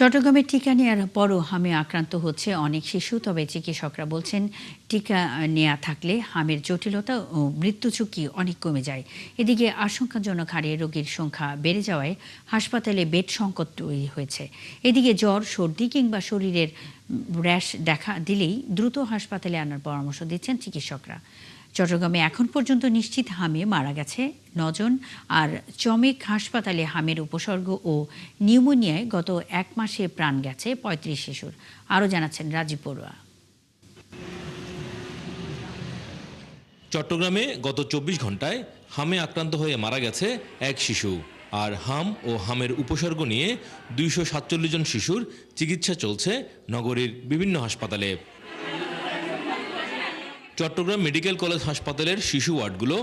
চট্টগ্রামে টিকা নেওয়ার পরও হামে আক্রান্ত হচ্ছে অনেক শিশু। তবে চিকিৎসকরা বলছেন টিকা নেওয়া থাকলে হামের জটিলতা ও মৃত্যু ঝুঁকি অনেক কমে যায়। এদিকে আশঙ্কাজনক হারে রোগীর সংখ্যা বেড়ে যাওয়ায় হাসপাতালে বেড সংকট তৈরি হয়েছে। এদিকে জ্বর, সর্দি কিংবা শরীরের র্যাশ দেখা দিলেই দ্রুত হাসপাতালে আনার পরামর্শ দিচ্ছেন চিকিৎসকরা। চট্টগ্রামে এখন পর্যন্ত নিশ্চিত হামে মারা গেছে ৯ জন। আর চমেক হাসপাতালে হামের উপসর্গ ও নিউমোনিয়ায় গত ১ মাসে প্রাণ গেছে ৩৫ শিশুর। আরও জানাচ্ছেন রাজীব বড়ুয়া। চট্টগ্রামে গত ২৪ ঘন্টায় হামে আক্রান্ত হয়ে মারা গেছে এক শিশু। আর হাম ও হামের উপসর্গ নিয়ে ২৪৭ জন শিশুর চিকিৎসা চলছে নগরীর বিভিন্ন হাসপাতালে। চট্টগ্রাম মেডিকেল কলেজ হাসপাতালের শিশু ওয়ার্ডগুলো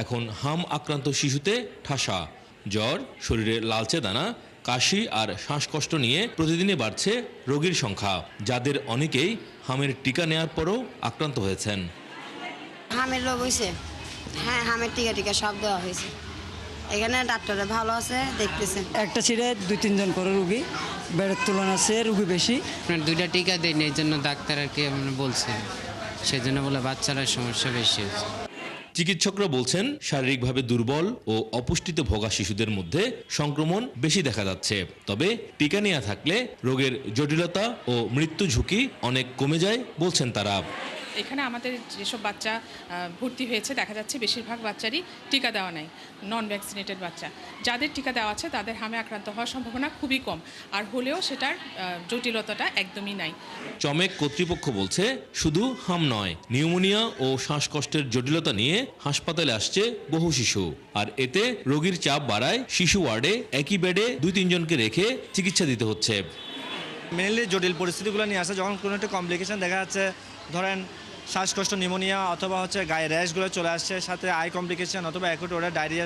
এখন হাম আক্রান্ত শিশুতে ঠাসা। জ্বর, শরীরে লালচে দানা, কাশি আর শ্বাসকষ্ট নিয়ে প্রতিদিনই বাড়ছে রোগীর সংখ্যা, যাদের অনেকেই হামের টিকা নেওয়ার পরও আক্রান্ত হয়েছেন। হামের রোগ হয়েছে, হ্যাঁ, হামের টিকা সব দেওয়া হয়েছে। এখানে ডাক্তাররা ভালো আছে, দেখতেছে। একটা ছিঁড়ে ২-৩ জন করে রুগী, বেডের তুলনা আছে রুগী বেশি। আপনার 2টা টিকা দেয়নি, এই জন্য ডাক্তার আর কি বলছে, সেজন্য বলে বাচ্চারা সমস্যা বেশি হচ্ছে। চিকিৎসকরা বলছেন শারীরিকভাবে দুর্বল ও অপুষ্টিতে ভোগা শিশুদের মধ্যে সংক্রমণ বেশি দেখা যাচ্ছে। তবে টিকা নেওয়া থাকলে রোগের জটিলতা ও মৃত্যু ঝুঁকি অনেক কমে যায় বলছেন তারা। এখানে আমাদের যেসব বাচ্চা ভর্তি হয়েছে দেখা যাচ্ছে বেশিরভাগ বাচ্চারই টিকা দেওয়া নাই, নন ভ্যাকসিনেটেড বাচ্চা। যাদের টিকা দেওয়া আছে তাদের হামে আক্রান্ত হওয়ার সম্ভাবনা খুবই কম, আর হলেও সেটার জটিলতাটা একদমই নাই। চমেক কর্তৃপক্ষ বলছে শুধু হাম নয়, নিউমোনিয়া ও শ্বাসকষ্টের জটিলতা নিয়ে হাসপাতালে আসছে বহু শিশু। আর এতে রোগীর চাপ বাড়ায় শিশু ওয়ার্ডে একই বেডে ২-৩ জনকে রেখে চিকিৎসা দিতে হচ্ছে। মেনলি জটিল পরিস্থিতিগুলো নিয়ে আসে যখন কোনো একটা কমপ্লিকেশন দেখা যাচ্ছে, ধরেন শ্বাসকষ্ট, নিউমোনিয়া অথবা গায়ে র্যাশগুলো চলে আসছে, সাথে আই কমপ্লিকেশন অথবা অ্যাকুট ওরা ডায়রিয়া,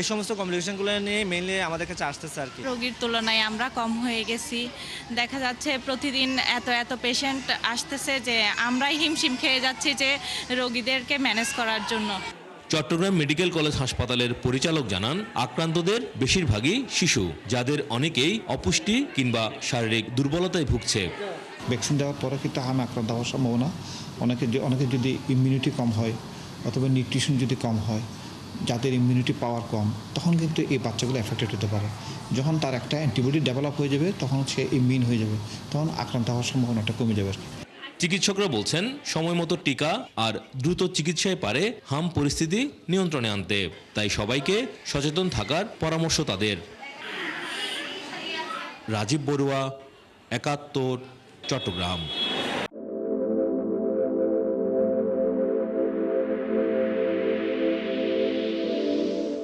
এই সমস্ত কমপ্লিকেশনগুলো নিয়ে মেনলি আমাদের কাছে আসতেছে আর কি। রোগীর তুলনায় আমরা কম হয়ে গেছি। দেখা যাচ্ছে প্রতিদিন এত পেশেন্ট আসতেছে যে আমরাই হিমশিম খেয়ে যাচ্ছি যে রোগীদেরকে ম্যানেজ করার জন্য। চট্টগ্রাম মেডিকেল কলেজ হাসপাতালের পরিচালক জানান, আক্রান্তদের বেশিরভাগই শিশু, যাদের অনেকেই অপুষ্টি কিংবা শারীরিক দুর্বলতায় ভুগছে। ভ্যাকসিন দেওয়ার পরে কিন্তু হামে আক্রান্ত হওয়ার সম্ভাবনা অনেকে যদি ইমিউনিটি কম হয় অথবা নিউট্রিশন যদি কম হয়, যাদের ইমিউনিটি পাওয়ার কম, তখন কিন্তু এই বাচ্চাগুলো এফেক্টেড হতে পারে। যখন তার একটা অ্যান্টিবডি ডেভেলপ হয়ে যাবে তখন সে ইমিউন হয়ে যাবে, তখন আক্রান্ত হওয়ার সম্ভাবনাটা কমে যাবে। চিকিৎসকরা বলছেন সময় মতো টিকা আর দ্রুত চিকিৎসায় পারে হাম পরিস্থিতি নিয়ন্ত্রণে আনতে। তাই সবাইকে সচেতন থাকার পরামর্শ তাদের। রাজীব বড়ুয়া, ৭১, চট্টগ্রাম।